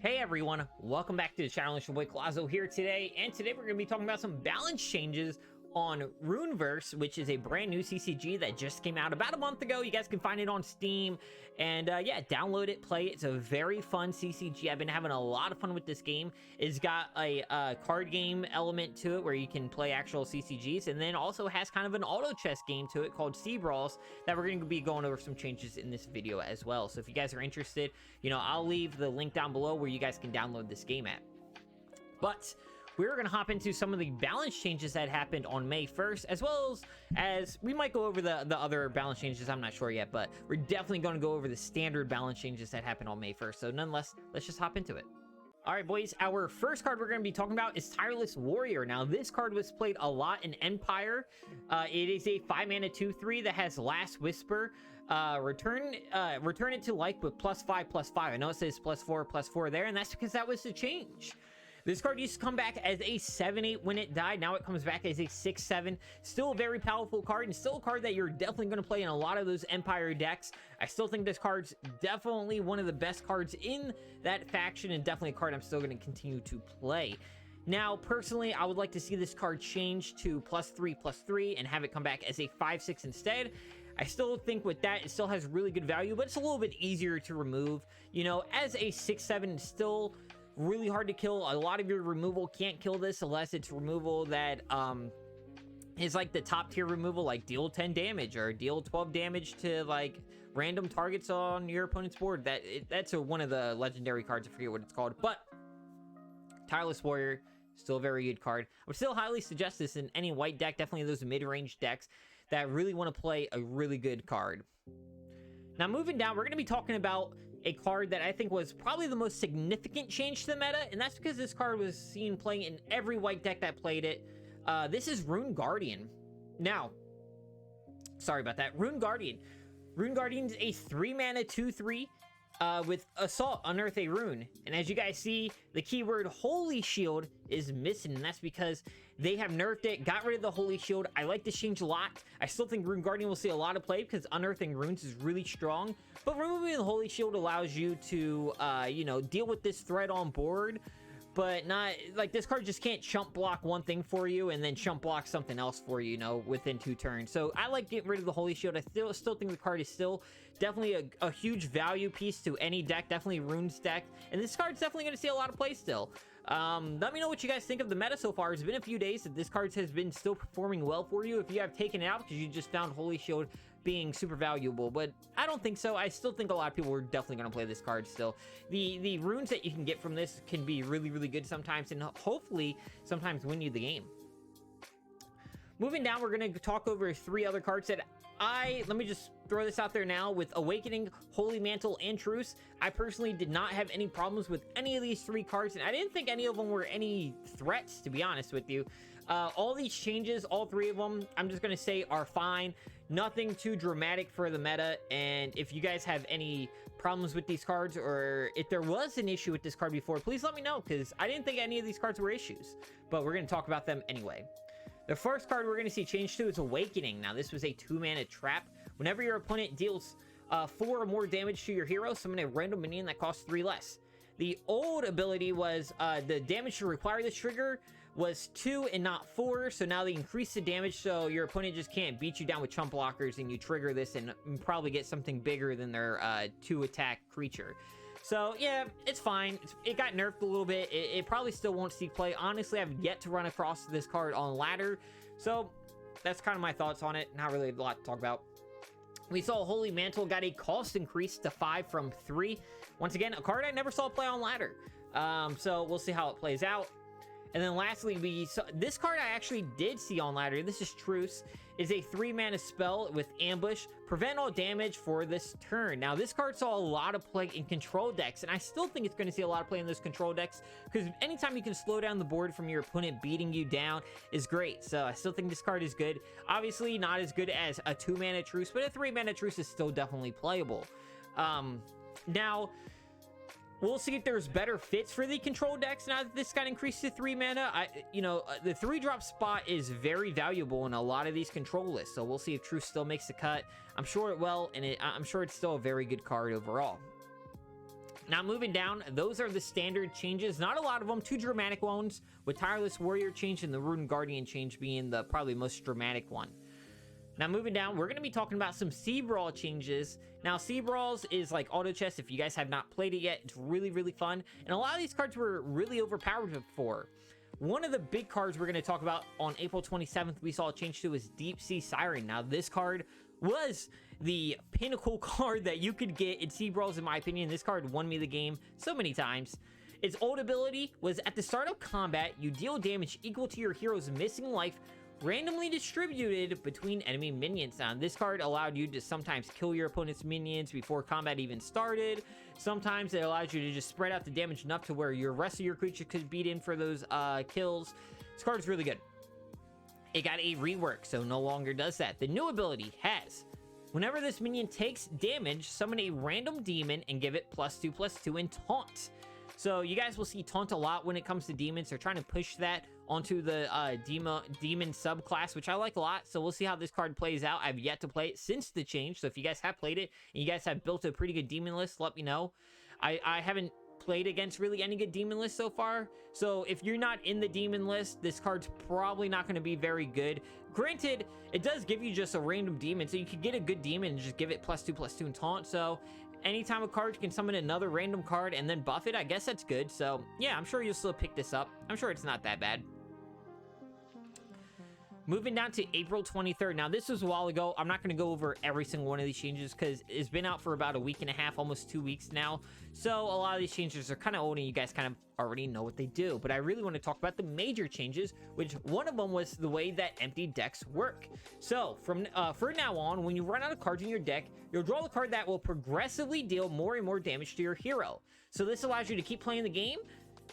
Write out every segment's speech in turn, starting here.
Hey everyone, welcome back to the channel. It's your boy Colazo here today, and today we're going to be talking about some balance changes on Runeverse, which is a brand new CCG that just came out about a month ago. You guys can find it on Steam, and yeah, download it, play it. It's a very fun CCG. I've been having a lot of fun with this game. It's got a card game element to it where you can play actual CCGs, and then also has kind of an auto chess game to it called Seabrawls that we're going to be going over some changes in this video as well. So if you guys are interested, I'll leave the link down below where you guys can download this game at. But we're going to hop into some of the balance changes that happened on May 1st, as well as we might go over the other balance changes. I'm not sure yet, but we're definitely going to go over the standard balance changes that happened on May 1st. So nonetheless, let's just hop into it. All right, boys, our first card we're going to be talking about is Tireless Warrior. Now, this card was played a lot in Empire. It is a 5-mana 2/3 that has Last Whisper. Return it to life with +5/+5. I know it says +4/+4 there, and that's because that was the change. This card used to come back as a 7/8 when it died. Now it comes back as a 6/7. Still a very powerful card, and still a card that you're definitely going to play in a lot of those Empire decks. I still think this card's definitely one of the best cards in that faction, and definitely a card I'm still going to continue to play. Now, personally, I would like to see this card change to +3/+3 and have it come back as a 5/6 instead. I still think with that, it still has really good value, but it's a little bit easier to remove. As a 6/7, it's still really hard to kill. A lot of your removal can't kill this unless it's removal that is like the top tier removal, like deal 10 damage or deal 12 damage to like random targets on your opponent's board. That's one of the legendary cards. I forget what it's called, but Tireless Warrior, still a very good card. I would still highly suggest this in any white deck, definitely those mid-range decks that really want to play a really good card. Now, moving down, we're going to be talking about a card that I think was probably the most significant change to the meta, and that's because this card was seen playing in every white deck that played it. This is Rune Guardian. Now, sorry about that. Rune Guardian. Rune Guardian is a 3-mana 2/3 with Assault, Unearth a Rune. And as you guys see, the keyword Holy Shield is missing, and that's because they have nerfed it, got rid of the Holy Shield. I like this change a lot. I still think Rune Guardian will see a lot of play because unearthing runes is really strong, but removing the Holy Shield allows you to, deal with this threat on board, but not, like, this card just can't chump block one thing for you and then chump block something else for you, within 2 turns. So I like getting rid of the Holy Shield. I still think the card is still definitely a huge value piece to any deck, definitely Rune's deck, and this card's definitely going to see a lot of play still. Let me know what you guys think of the meta so far. It's been a few days that this card has been still performing well for you. If you have taken it out because you just found Holy Shield being super valuable, but I don't think so. I still think a lot of people are definitely going to play this card still. The runes that you can get from this can be really, really good sometimes, and hopefully sometimes win you the game. Moving down, we're going to talk over 3 other cards that let me just throw this out there now. With Awakening, Holy Mantle, and Truce, I personally did not have any problems with any of these 3 cards, and I didn't think any of them were any threats, to be honest with you. All these changes, all 3 of them, I'm just going to say are fine. Nothing too dramatic for the meta, and if you guys have any problems with these cards, or if there was an issue with this card before, please let me know, because I didn't think any of these cards were issues, but we're going to talk about them anyway. The first card we're going to see change to is Awakening. Now, this was a 2-mana trap. Whenever your opponent deals 4 or more damage to your hero, summon a random minion that costs 3 less. The old ability was the damage to require this trigger was 2 and not 4, so now they increase the damage so your opponent just can't beat you down with chump blockers, and you trigger this and probably get something bigger than their 2-attack creature. So, yeah, it's fine. It got nerfed a little bit. It probably still won't see play. Honestly, I've yet to run across this card on ladder. So, that's kind of my thoughts on it. Not really a lot to talk about. We saw Holy Mantle got a cost increase to 5 from 3. Once again, a card I never saw play on ladder. So, we'll see how it plays out. And then lastly, we saw this card I actually did see on ladder. This is Truce. Is a 3-mana spell with Ambush. Prevent all damage for this turn. Now, this card saw a lot of play in control decks, and I still think it's going to see a lot of play in those control decks, because anytime you can slow down the board from your opponent beating you down is great. So I still think this card is good. Obviously, not as good as a 2-mana Truce, but a 3-mana Truce is still definitely playable. Now, we'll see if there's better fits for the control decks now that this got increased to 3 mana. The 3-drop spot is very valuable in a lot of these control lists, so we'll see if Truce still makes the cut. I'm sure it will, and I'm sure it's still a very good card overall. Now moving down, those are the standard changes. Not a lot of them, 2 dramatic ones, with Tireless Warrior change and the Rune Guardian change being the probably most dramatic one. Now moving down, we're going to be talking about some Seabrawl changes. Now Seabrawls is like auto chess. If you guys have not played it yet, it's really, really fun. And a lot of these cards were really overpowered before. One of the big cards we're going to talk about on April 27th, we saw a change to is Deep Sea Siren. Now this card was the pinnacle card that you could get in Seabrawls, in my opinion. This card won me the game so many times. Its old ability was at the start of combat, you deal damage equal to your hero's missing life, randomly distributed between enemy minions. Now, this card allowed you to sometimes kill your opponent's minions before combat even started. Sometimes it allows you to just spread out the damage enough to where your rest of your creatures could beat in for those kills. This card is really good. It got a rework, so no longer does that. The new ability has, whenever this minion takes damage, summon a random demon and give it +2/+2 in taunt. So you guys will see taunt a lot when it comes to demons. They're trying to push that onto the demon subclass, which I like a lot. So we'll see how this card plays out. I've yet to play it since the change. So if you guys have played it and you guys have built a pretty good demon list, let me know. I haven't played against really any good demon lists so far. So if you're not in the demon list, this card's probably not going to be very good. Granted, it does give you just a random demon. So you could get a good demon and just give it +2/+2 in taunt. So anytime a card can summon another random card and then buff it, I guess that's good. So yeah, I'm sure you'll still pick this up. I'm sure it's not that bad. Moving down to April 23rd. Now, this was a while ago. I'm not going to go over every single one of these changes because it's been out for about a week and a half, almost 2 weeks now. So a lot of these changes are kind of old and you guys kind of already know what they do. But I really want to talk about the major changes, which one of them was the way that empty decks work. So for now on, when you run out of cards in your deck, you'll draw a card that will progressively deal more and more damage to your hero. So this allows you to keep playing the game.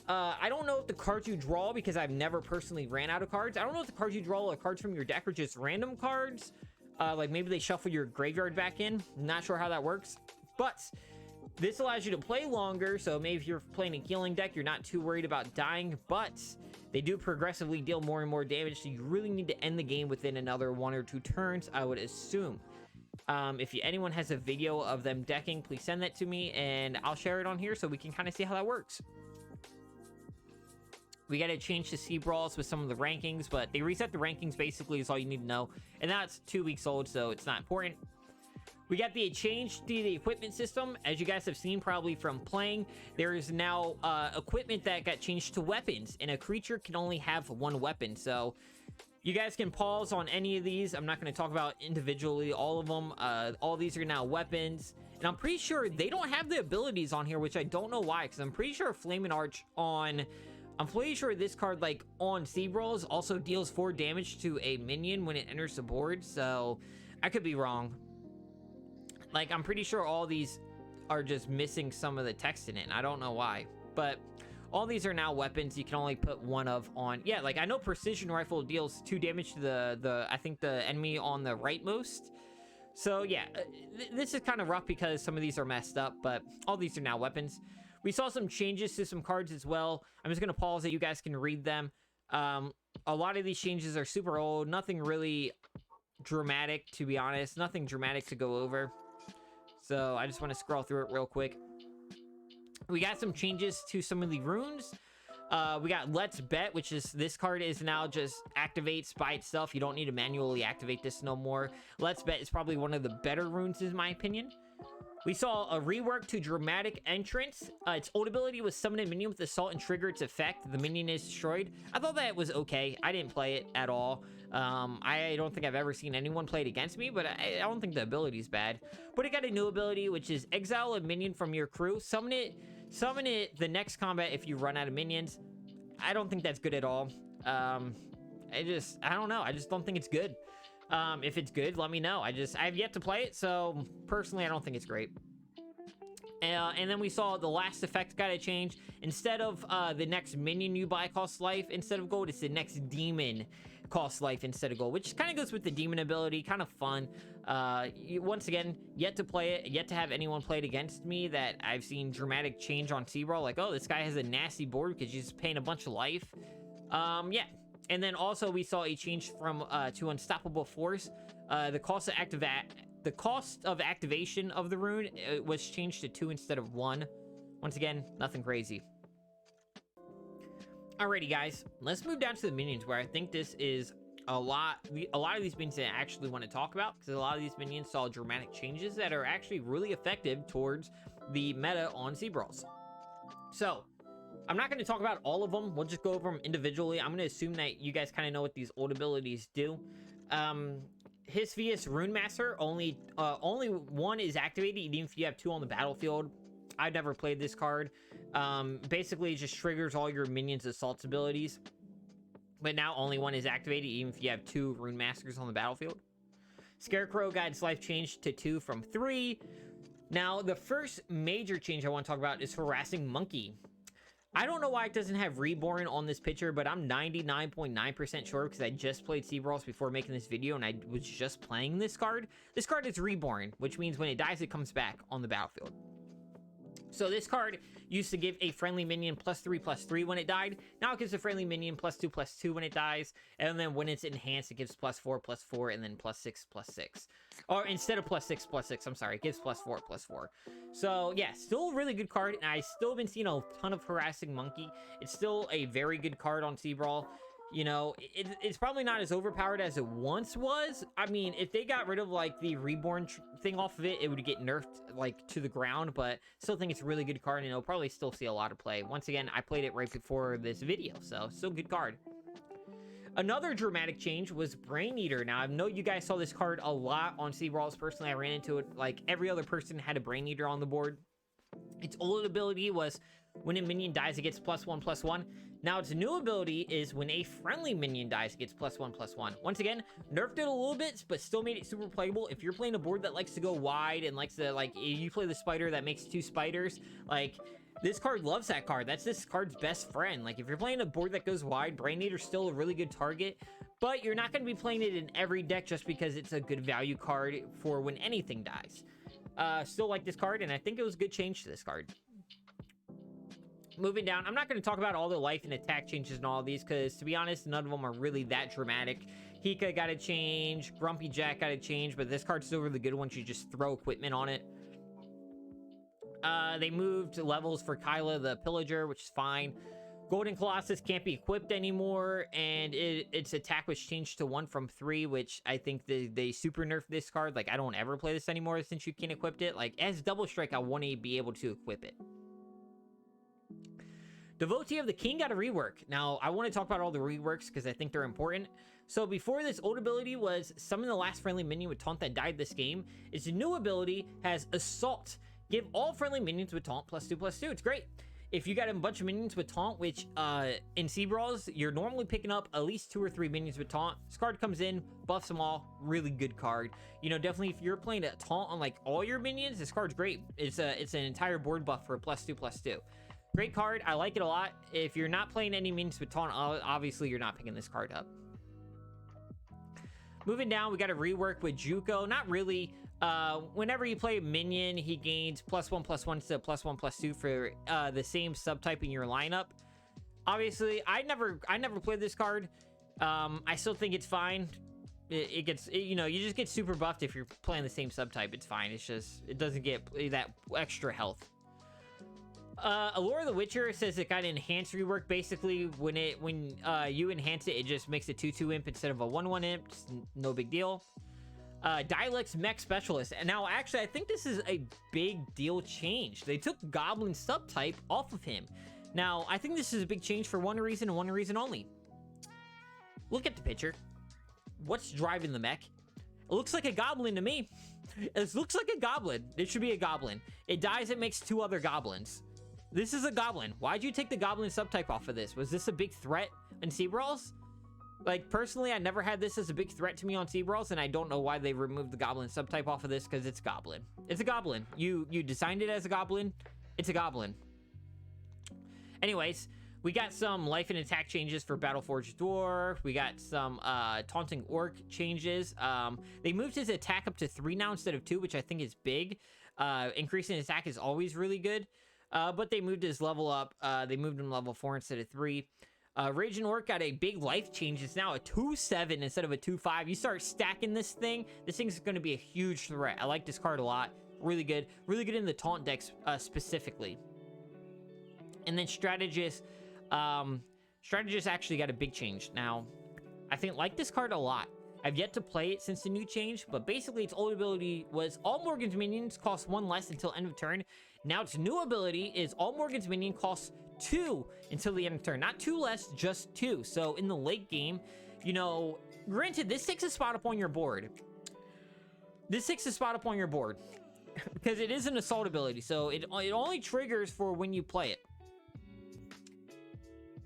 I don't know if the cards you draw, because I've never personally ran out of cards. I don't know if the cards you draw are cards from your deck or just random cards. Like maybe they shuffle your graveyard back in. Not sure how that works. But this allows you to play longer. So maybe if you're playing a healing deck, you're not too worried about dying. But they do progressively deal more and more damage. So you really need to end the game within another 1 or 2 turns, I would assume. If anyone has a video of them decking, please send that to me. And I'll share it on here so we can kind of see how that works. We got to change to Seabrawls with some of the rankings, but they reset the rankings basically is all you need to know. And that's 2 weeks old, so it's not important. We got the change to the equipment system. As you guys have seen probably from playing, there is now equipment that got changed to weapons, and a creature can only have 1 weapon. So you guys can pause on any of these. I'm not going to talk about individually all of them. All these are now weapons. And I'm pretty sure they don't have the abilities on here, which I don't know why, because I'm pretty sure Flaming Arch on... I'm pretty sure this card, like, on Seabrawls also deals 4 damage to a minion when it enters the board, so I could be wrong. Like, I'm pretty sure all these are just missing some of the text in it, and I don't know why. But all these are now weapons you can only put 1 of on. Yeah, like, I know Precision Rifle deals 2 damage to I think the enemy on the rightmost. So, yeah, this is kind of rough because some of these are messed up, but all these are now weapons. We saw some changes to some cards as well. I'm just going to pause it. You guys can read them. A lot of these changes are super old. Nothing really dramatic, to be honest. Nothing dramatic to go over. So I just want to scroll through it real quick. We got some changes to some of the runes. We got Let's Bet, which is this card is now just activates by itself. You don't need to manually activate this no more. Let's Bet is probably one of the better runes in my opinion. We saw a rework to Dramatic Entrance. Its old ability was summon a minion with assault and trigger its effect. The minion is destroyed. I thought that was okay. I didn't play it at all. I don't think I've ever seen anyone play it against me, but I don't think the ability is bad. But it got a new ability, which is exile a minion from your crew. Summon it the next combat if you run out of minions. I don't think that's good at all. I don't know. I just don't think it's good. If it's good, let me know. I have yet to play it, so personally, I don't think it's great. And then we saw the last effect got a change. Instead of the next minion you buy costs life instead of gold, it's the next demon costs life instead of gold, which kind of goes with the demon ability. Kind of fun. Once again, yet to play it, yet to have anyone play it against me that I've seen dramatic change on Seabrawl. Like, oh, this guy has a nasty board because he's paying a bunch of life. Yeah. And then also we saw a change from to Unstoppable Force. The cost of activation of the rune was changed to 2 instead of 1, Once again, nothing crazy. Alrighty, guys, let's move down to the minions, where I think this is a lot of these minions that I actually want to talk about, because a lot of these minions saw dramatic changes that are actually really effective towards the meta on Seabrawls. So I'm not going to talk about all of them. We'll just go over them individually. I'm going to assume that you guys kind of know what these old abilities do. Hisvius Rune Master, only one is activated, even if you have 2 on the battlefield. I've never played this card. Basically, it just triggers all your minions' assaults abilities. But now only 1 is activated, even if you have 2 Rune Masters on the battlefield. Scarecrow got its life changed to 2 from 3. Now, the first major change I want to talk about is Harassing Monkey. I don't know why it doesn't have Reborn on this picture, but I'm 99.9% sure, because I just played Seabrawls before making this video, and I was just playing this card. This card is Reborn, which means when it dies, it comes back on the battlefield. So this card used to give a friendly minion +3/+3 when it died. Now it gives a friendly minion +2/+2 when it dies. And then when it's enhanced, it gives +4/+4 and then +6/+6. Or instead of +6/+6, I'm sorry, it gives +4/+4. So yeah, still a really good card. And I still been seeing a ton of Harassing Monkey. It's still a very good card on Seabrawl. You know, it's probably not as overpowered as it once was. I mean, if they got rid of, like, the Reborn thing off of it, it would get nerfed, like, to the ground. But still think it's a really good card, and it'll probably still see a lot of play. Once again, I played it right before this video, so still good card. Another dramatic change was Brain Eater. Now, I know you guys saw this card a lot on Seabrawls. Personally, I ran into it. Like, every other person had a Brain Eater on the board. Its old ability was when a minion dies, it gets +1/+1. Now, its new ability is when a friendly minion dies, it gets +1/+1. Once again, nerfed it a little bit, but still made it super playable. If you're playing a board that likes to go wide and likes to, like, you play the spider that makes 2 spiders, like, this card loves that card. That's this card's best friend. Like, if you're playing a board that goes wide, Brain Eater's still a really good target, but you're not going to be playing it in every deck just because it's a good value card for when anything dies. Still like this card, and I think it was a good change to this card. Moving down, I'm not going to talk about all the life and attack changes and all of these, because to be honest, none of them are really that dramatic. Hika got a change, Grumpy Jack got a change, but this card's still really good once you just throw equipment on it. They moved levels for Kyla the Pillager, which is fine. Golden Colossus can't be equipped anymore, and its attack was changed to 1 from 3, which I think they super nerfed this card. Like, I don't ever play this anymore since you can equip it. Like, as Double Strike, I want to be able to equip it. Devotee of the King got a rework. Now, I want to talk about all the reworks because I think they're important. So before, this old ability was summon the last friendly minion with taunt that died this game. Its new ability has Assault. Give all friendly minions with taunt +2/+2. It's great. If you got a bunch of minions with taunt, which in Seabrawls, you're normally picking up at least 2 or 3 minions with taunt. This card comes in, buffs them all. Really good card. You know, definitely if you're playing a taunt on, like, all your minions, this card's great. It's an entire board buff for a +2/+2. Great card. I like it a lot. If you're not playing any minions with taunt, obviously you're not picking this card up. Moving down, we got a rework with Juko. Not really. Whenever you play a minion, he gains +1/+1 instead of +1/+2 for the same subtype in your lineup. Obviously, I never played this card. I still think it's fine. You know, you just get super buffed if you're playing the same subtype. It's fine. It's just, it doesn't get that extra health. Allure the Witcher says it got an enhanced rework. Basically, when you enhance it, it just makes a 2/2 imp instead of a 1/1 imp. Just no big deal. Dialect's Mech Specialist. And now, actually, I think this is a big deal change. They took Goblin subtype off of him. Now, I think this is a big change for one reason and one reason only. Look at the picture. What's driving the mech? It looks like a goblin to me. It looks like a goblin. It should be a goblin. It dies, it makes 2 other goblins. This is a goblin. Why'd you take the goblin subtype off of this? Was this a big threat in Seabrawls? Like, personally, I never had this as a big threat to me on Seabrawls, and I don't know why they removed the goblin subtype off of this, because it's goblin. It's a goblin. You designed it as a goblin. It's a goblin. Anyways, we got some life and attack changes for Battleforged Dwarf. We got some Taunting Orc changes. They moved his attack up to 3 now instead of 2, which I think is big. Increasing attack is always really good. But they moved his level up. They moved him level 4 instead of 3. Raging Orc got a big life change. It's now a 2/7 instead of a 2/5. You start stacking this thing's going to be a huge threat. I like this card a lot. Really good. Really good in the taunt decks specifically. And then Strategist, Strategist actually got a big change. Now, I think like this card a lot. I've yet to play it since the new change, but basically its old ability was all Morgan's minions cost 1 less until end of turn. Now its new ability is all Morgan's minion costs 2 until the end of turn. Not 2 less, just 2. So in the late game, you know, granted, this takes a spot up on your board. This takes a spot up on your board because it is an assault ability, so it only triggers for when you play it.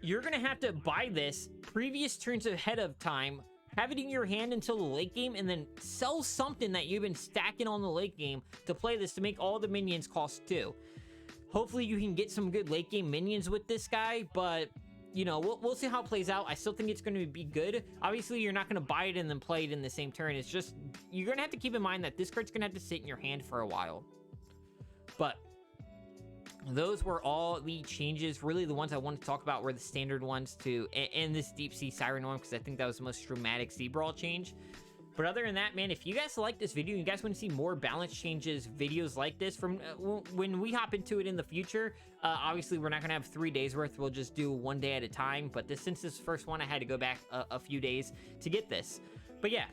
You're gonna have to buy this previous turns ahead of time, have it in your hand until the late game, and then sell something that you've been stacking on the late game to play this to make all the minions cost 2. Hopefully you can get some good late game minions with this guy, but you know, we'll see how it plays out. I still think it's going to be good. Obviously, you're not going to buy it and then play it in the same turn. It's just, you're going to have to keep in mind that this card's going to have to sit in your hand for a while. But those were all the changes. Really, the ones I wanted to talk about were the standard ones too, and this Deep Sea Siren one, because I think that was the most dramatic Seabrawl change. But other than that, man, if you guys like this video, and you guys want to see more balance changes videos like this from when we hop into it in the future, obviously we're not going to have 3 days worth. We'll just do 1 day at a time. But since this first one, I had to go back a few days to get this. But yeah,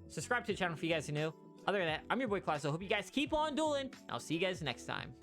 subscribe to the channel if you guys are new. Other than that, I'm your boy Claus. I hope you guys keep on dueling. I'll see you guys next time.